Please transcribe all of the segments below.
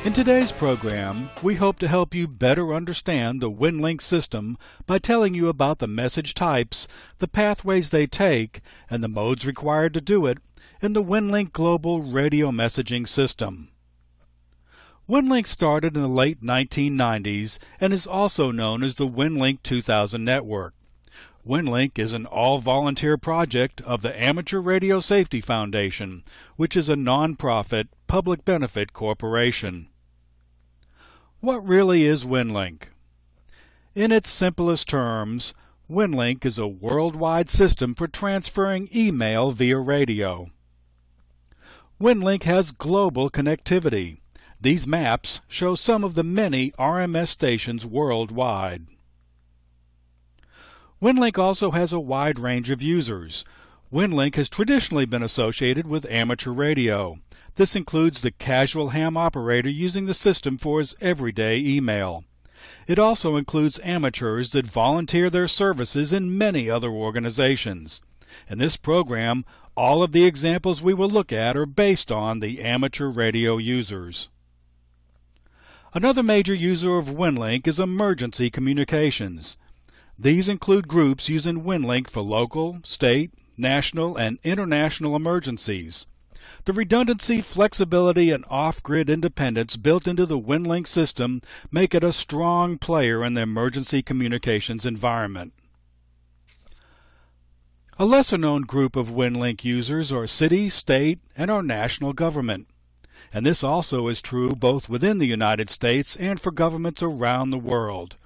In today's program, we hope to help you better understand the Winlink system by telling you about the message types, the pathways they take, and the modes required to do it in the Winlink Global Radio Messaging System. Winlink started in the late 1990s and is also known as the Winlink 2000 network. Winlink is an all-volunteer project of the Amateur Radio Safety Foundation, which is a non-profit, public-benefit corporation. What really is Winlink? In its simplest terms, Winlink is a worldwide system for transferring email via radio. Winlink has global connectivity. These maps show some of the many RMS stations worldwide. Winlink also has a wide range of users. Winlink has traditionally been associated with amateur radio. This includes the casual ham operator using the system for his everyday email. It also includes amateurs that volunteer their services in many other organizations. In this program, all of the examples we will look at are based on the amateur radio users. Another major user of Winlink is emergency communications. These include groups using Winlink for local, state, national, and international emergencies. The redundancy, flexibility, and off-grid independence built into the Winlink system make it a strong player in the emergency communications environment. A lesser-known group of Winlink users are city, state, and our national government. And this also is true both within the United States and for governments around the world.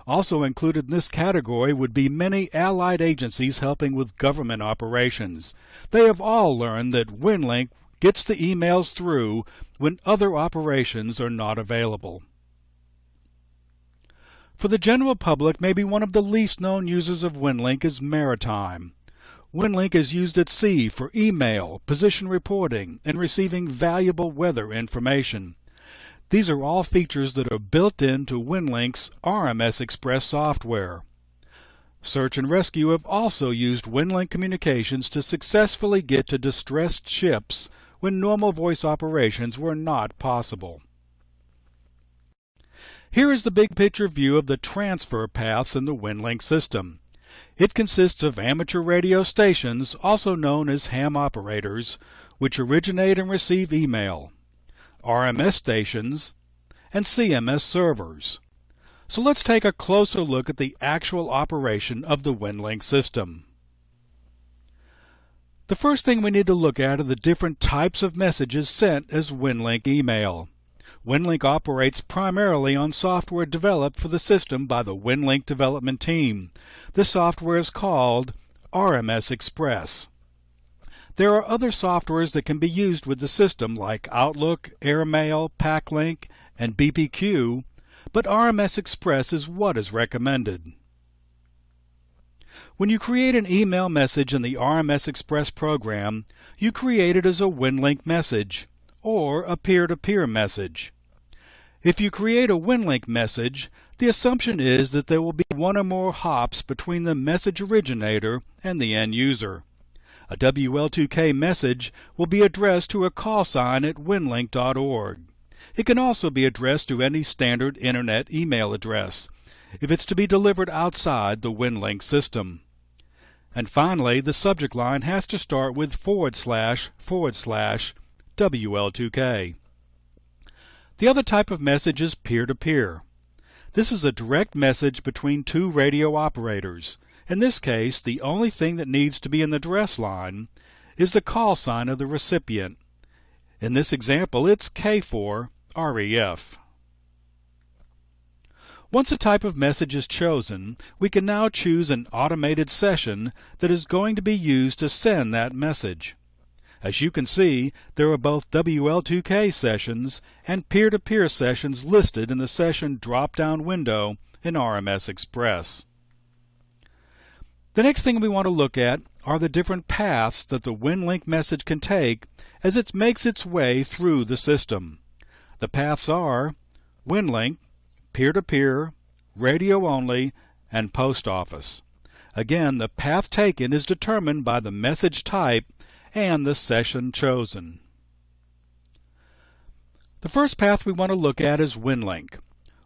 Also included in this category would be many allied agencies helping with government operations. They have all learned that Winlink gets the emails through when other operations are not available. For the general public, maybe one of the least known users of Winlink is maritime. Winlink is used at sea for email, position reporting, and receiving valuable weather information. These are all features that are built into Winlink's RMS Express software. Search and Rescue have also used Winlink communications to successfully get to distressed ships when normal voice operations were not possible. Here is the big picture view of the transfer paths in the Winlink system. It consists of amateur radio stations, also known as ham operators, which originate and receive email, RMS stations, and CMS servers. So let's take a closer look at the actual operation of the Winlink system. The first thing we need to look at are the different types of messages sent as Winlink email. Winlink operates primarily on software developed for the system by the Winlink development team. This software is called RMS Express. There are other softwares that can be used with the system like Outlook, AirMail, PackLink, and BPQ, but RMS Express is what is recommended. When you create an email message in the RMS Express program, you create it as a Winlink message or a peer-to-peer message. If you create a Winlink message, the assumption is that there will be one or more hops between the message originator and the end user. A WL2K message will be addressed to a call sign at winlink.org. It can also be addressed to any standard Internet email address, if it's to be delivered outside the Winlink system. And finally, the subject line has to start with //WL2K. The other type of message is peer-to-peer. This is a direct message between two radio operators. In this case, the only thing that needs to be in the address line is the call sign of the recipient. In this example, it's K4REF. Once a type of message is chosen, we can now choose an automated session that is going to be used to send that message. As you can see, there are both WL2K sessions and peer-to-peer sessions listed in the session drop-down window in RMS Express. The next thing we want to look at are the different paths that the WinLink message can take as it makes its way through the system. The paths are WinLink, peer-to-peer, radio only, and post office. Again, the path taken is determined by the message type and the session chosen. The first path we want to look at is WinLink.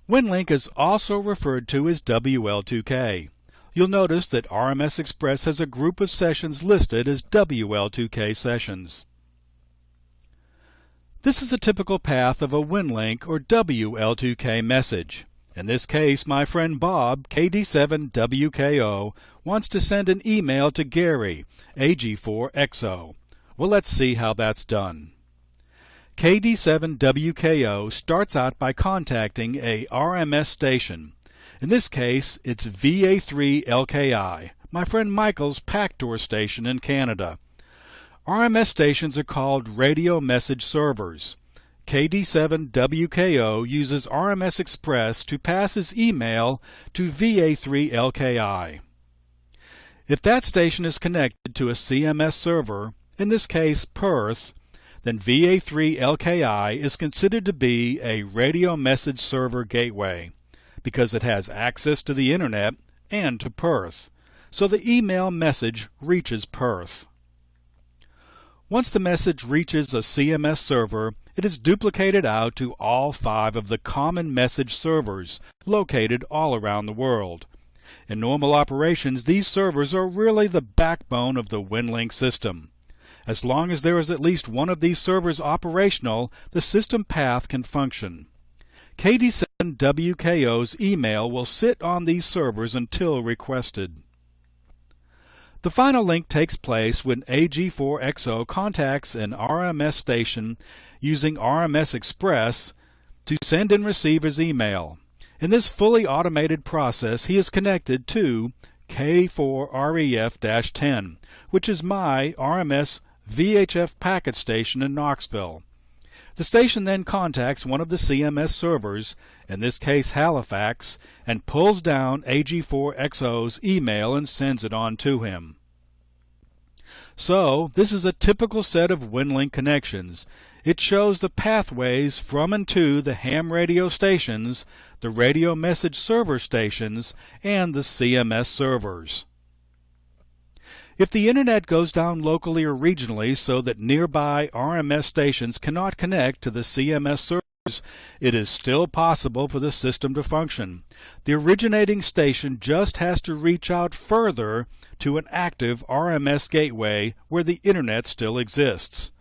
WinLink is also referred to as WL2K. You'll notice that RMS Express has a group of sessions listed as WL2K sessions. This is a typical path of a WinLink or WL2K message. In this case, my friend Bob, KD7WKO, wants to send an email to Gary, AG4XO. Well, let's see how that's done. KD7WKO starts out by contacting a RMS station. In this case, it's VA3LKI, my friend Michael's Packdoor station in Canada. RMS stations are called radio message servers. KD7WKO uses RMS Express to pass his email to VA3LKI. If that station is connected to a CMS server, in this case Perth, then VA3LKI is considered to be a radio message server gateway because it has access to the Internet and to Perth, so the email message reaches Perth. Once the message reaches a CMS server, it is duplicated out to all 5 of the common message servers located all around the world. In normal operations, these servers are really the backbone of the WinLink system. As long as there is at least one of these servers operational, the system path can function. KD7WKO's email will sit on these servers until requested. The final link takes place when AG4XO contacts an RMS station using RMS Express to send and receive his email. In this fully automated process, he is connected to K4REF-10, which is my RMS VHF packet station in Knoxville. The station then contacts one of the CMS servers, in this case Halifax, and pulls down AG4XO's email and sends it on to him. So, this is a typical set of WinLink connections. It shows the pathways from and to the ham radio stations, the radio message server stations, and the CMS servers. If the Internet goes down locally or regionally so that nearby RMS stations cannot connect to the CMS servers, it is still possible for the system to function. The originating station just has to reach out further to an active RMS gateway where the Internet still exists.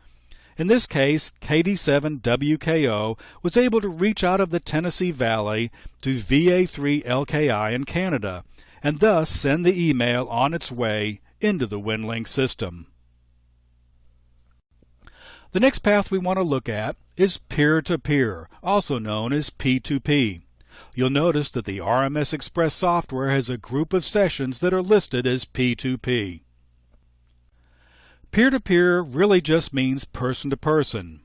In this case, KD7WKO was able to reach out of the Tennessee Valley to VA3LKI in Canada, and thus send the email on its way into the WinLink system. The next path we want to look at is peer-to-peer, also known as P2P. You'll notice that the RMS Express software has a group of sessions that are listed as P2P. Peer-to-peer really just means person-to-person.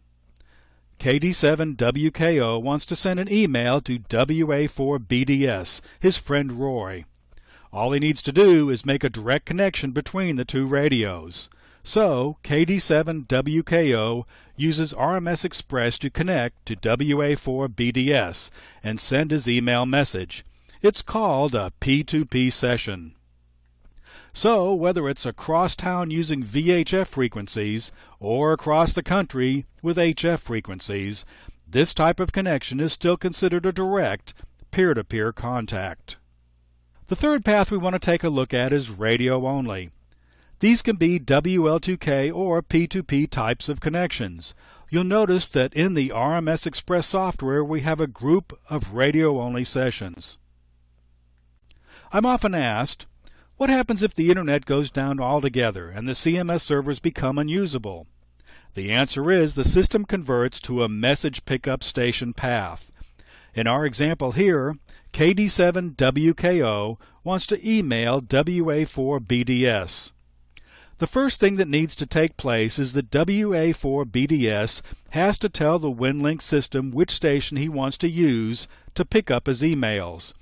KD7WKO wants to send an email to WA4BDS, his friend Roy. All he needs to do is make a direct connection between the two radios. So, KD7WKO uses RMS Express to connect to WA4BDS and send his email message. It's called a P2P session. So, whether it's across town using VHF frequencies or across the country with HF frequencies, this type of connection is still considered a direct peer-to-peer contact. The third path we want to take a look at is radio only. These can be WL2K or P2P types of connections. You'll notice that in the RMS Express software we have a group of radio-only sessions. I'm often asked, what happens if the Internet goes down altogether and the CMS servers become unusable? The answer is the system converts to a message pickup station path. In our example here, KD7WKO wants to email WA4BDS. The first thing that needs to take place is that WA4BDS has to tell the WinLink system which station he wants to use to pick up his emails.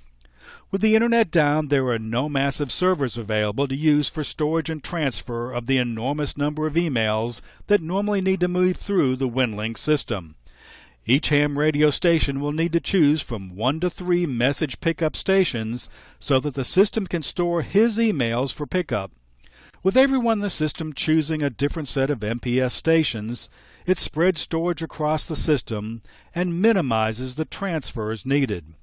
With the internet down, there are no massive servers available to use for storage and transfer of the enormous number of emails that normally need to move through the Winlink system. Each ham radio station will need to choose from 1 to 3 message pickup stations so that the system can store his emails for pickup. With everyone in the system choosing a different set of MPS stations, it spreads storage across the system and minimizes the transfers needed.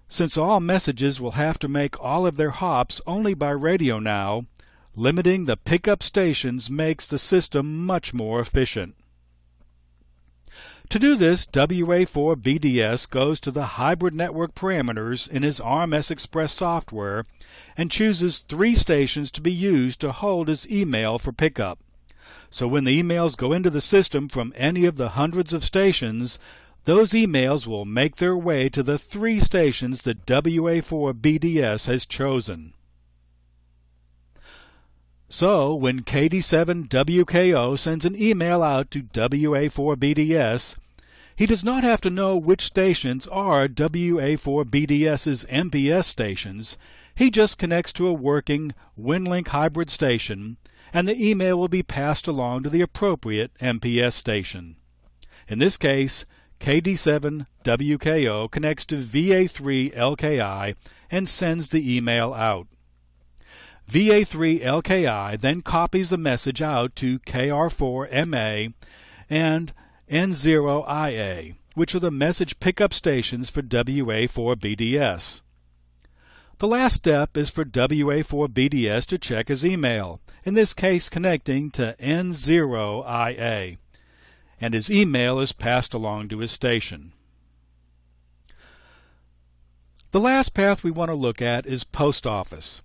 Since all messages will have to make all of their hops only by radio now, limiting the pickup stations makes the system much more efficient. To do this, WA4BDS goes to the hybrid network parameters in his RMS Express software and chooses 3 stations to be used to hold his email for pickup. So when the emails go into the system from any of the hundreds of stations, those emails will make their way to the 3 stations that WA4BDS has chosen. So when KD7WKO sends an email out to WA4BDS, he does not have to know which stations are WA4BDS's MPS stations. He just connects to a working WinLink hybrid station, and the email will be passed along to the appropriate MPS station. In this case, KD7WKO connects to VA3LKI and sends the email out. VA3LKI then copies the message out to KR4MA and N0IA, which are the message pickup stations for WA4BDS. The last step is for WA4BDS to check his email, in this case connecting to N0IA, and his email is passed along to his station. The last path we want to look at is post office.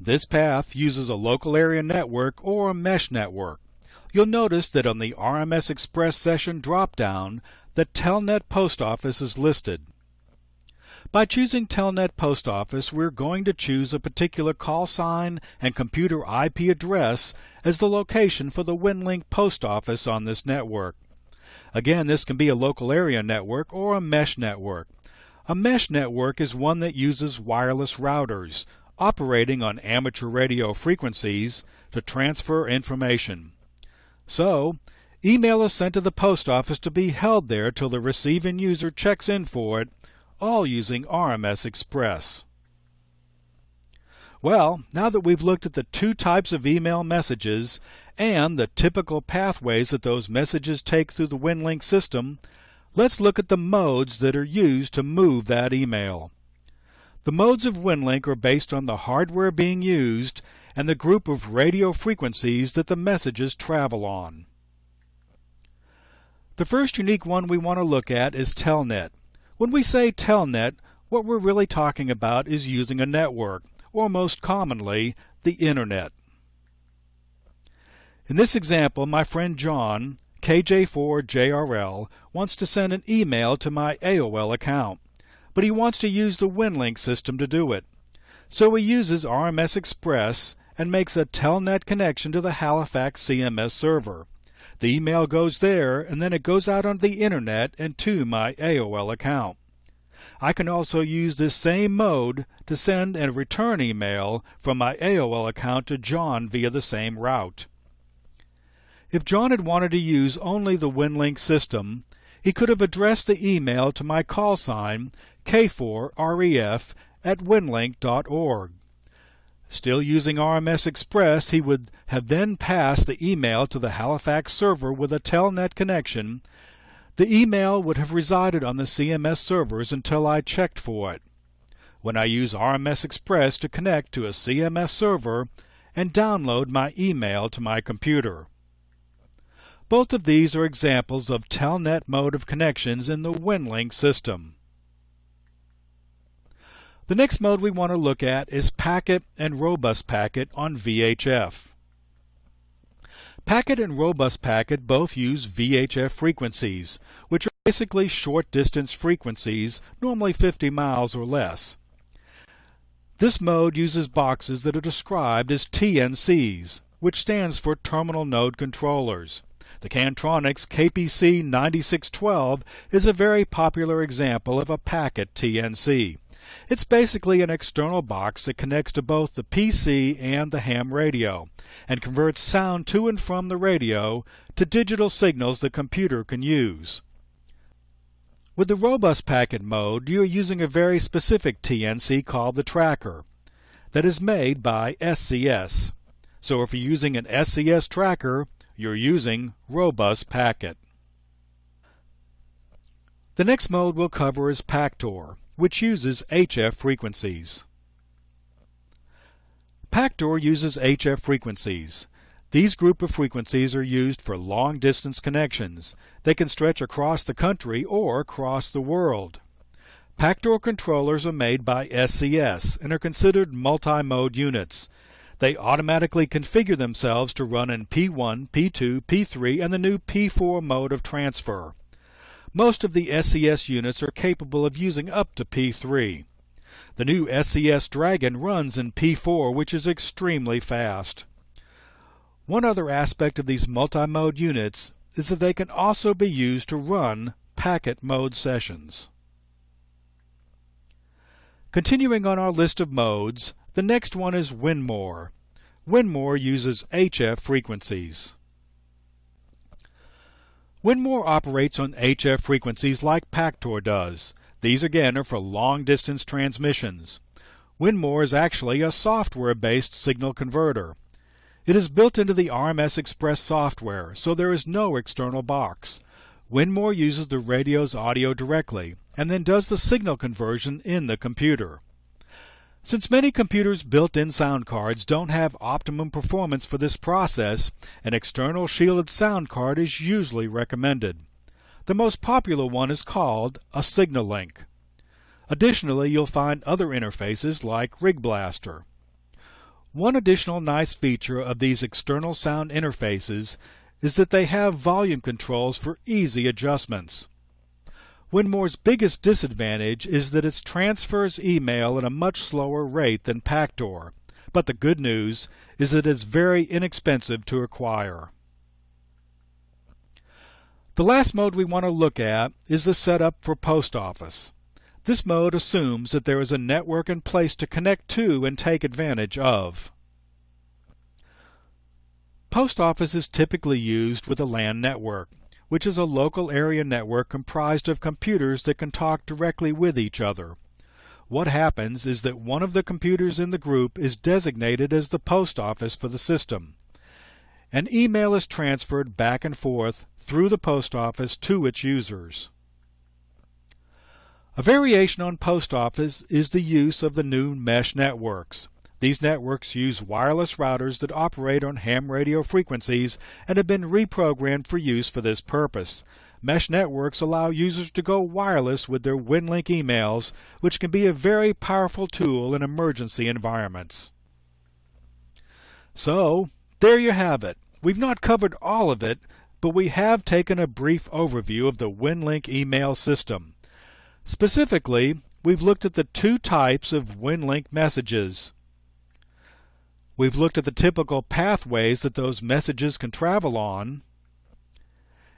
This path uses a local area network or a mesh network. You'll notice that on the RMS Express session drop-down, the Telnet post office is listed. By choosing Telnet post office, we're going to choose a particular call sign and computer IP address as the location for the WinLink post office on this network. Again, this can be a local area network or a mesh network. A mesh network is one that uses wireless routers operating on amateur radio frequencies to transfer information. So, email is sent to the post office to be held there till the receiving user checks in for it, all using RMS Express. Well, now that we've looked at the 2 types of email messages and the typical pathways that those messages take through the WinLink system, let's look at the modes that are used to move that email. The modes of WinLink are based on the hardware being used and the group of radio frequencies that the messages travel on. The first unique one we want to look at is Telnet. When we say Telnet, what we're really talking about is using a network, or most commonly, the Internet. In this example, my friend John, KJ4JRL, wants to send an email to my AOL account, but he wants to use the WinLink system to do it. So he uses RMS Express and makes a Telnet connection to the Halifax CMS server. The email goes there, and then it goes out on the Internet and to my AOL account. I can also use this same mode to send and return email from my AOL account to John via the same route. If John had wanted to use only the WinLink system, he could have addressed the email to my call sign K4REF@winlink.org. Still using RMS Express, he would have then passed the email to the Halifax server with a Telnet connection. The email would have resided on the CMS servers until I checked for it. When I use RMS Express to connect to a CMS server and download my email to my computer. Both of these are examples of Telnet mode of connections in the WinLink system. The next mode we want to look at is packet and robust packet on VHF. Packet and robust packet both use VHF frequencies, which are basically short-distance frequencies, normally 50 miles or less. This mode uses boxes that are described as TNCs, which stands for Terminal Node Controllers. The Cantronics KPC 9612 is a very popular example of a packet TNC. It's basically an external box that connects to both the PC and the ham radio and converts sound to and from the radio to digital signals the computer can use. With the robust packet mode, you are using a very specific TNC called the tracker that is made by SCS. So if you're using an SCS tracker, you're using robust packet. The next mode we'll cover is Pactor, which uses HF frequencies. Pactor uses HF frequencies. These group of frequencies are used for long-distance connections. They can stretch across the country or across the world. Pactor controllers are made by SCS and are considered multi-mode units. They automatically configure themselves to run in P1, P2, P3, and the new P4 mode of transfer. Most of the SCS units are capable of using up to P3. The new SCS Dragon runs in P4, which is extremely fast. One other aspect of these multi-mode units is that they can also be used to run packet mode sessions. Continuing on our list of modes, the next one is Winmore. Winmore uses HF frequencies. Winmore operates on HF frequencies like Pactor does. These again are for long-distance transmissions. Winmore is actually a software-based signal converter. It is built into the RMS Express software, so there is no external box. Winmore uses the radio's audio directly, and then does the signal conversion in the computer. Since many computers' built-in sound cards don't have optimum performance for this process, an external shielded sound card is usually recommended. The most popular one is called a Signal Link. Additionally, you'll find other interfaces like Rig Blaster. One additional nice feature of these external sound interfaces is that they have volume controls for easy adjustments. Winmore's biggest disadvantage is that it transfers email at a much slower rate than Pactor, but the good news is that it's very inexpensive to acquire. The last mode we want to look at is the setup for Post Office. This mode assumes that there is a network in place to connect to and take advantage of. Post Office is typically used with a LAN network, which is a local area network comprised of computers that can talk directly with each other. What happens is that one of the computers in the group is designated as the post office for the system. An email is transferred back and forth through the post office to its users. A variation on Post Office is the use of the new mesh networks. These networks use wireless routers that operate on ham radio frequencies and have been reprogrammed for use for this purpose. Mesh networks allow users to go wireless with their Winlink emails, which can be a very powerful tool in emergency environments. So, there you have it. We've not covered all of it, but we have taken a brief overview of the Winlink email system. Specifically, we've looked at the two types of Winlink messages. We've looked at the typical pathways that those messages can travel on,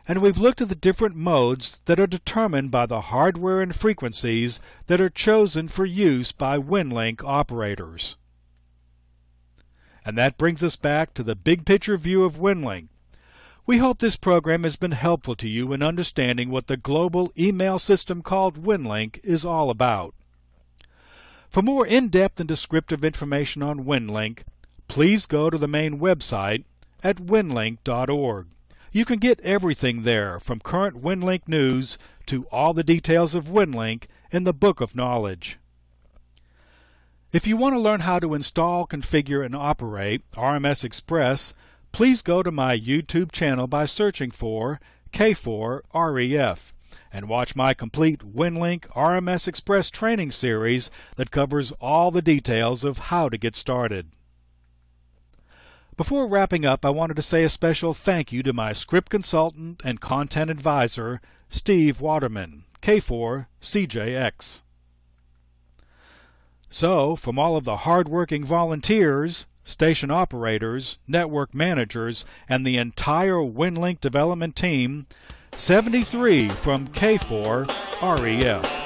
and we've looked at the different modes that are determined by the hardware and frequencies that are chosen for use by Winlink operators. And that brings us back to the big picture view of Winlink. We hope this program has been helpful to you in understanding what the global email system called Winlink is all about. For more in-depth and descriptive information on Winlink, please go to the main website at winlink.org. You can get everything there, from current Winlink news to all the details of Winlink in the Book of Knowledge. If you want to learn how to install, configure, and operate RMS Express, please go to my YouTube channel by searching for K4REF and watch my complete Winlink RMS Express training series that covers all the details of how to get started. Before wrapping up, I wanted to say a special thank you to my script consultant and content advisor, Steve Waterman, K4CJX. So, from all of the hard-working volunteers, station operators, network managers, and the entire Winlink development team, 73 from K4REF.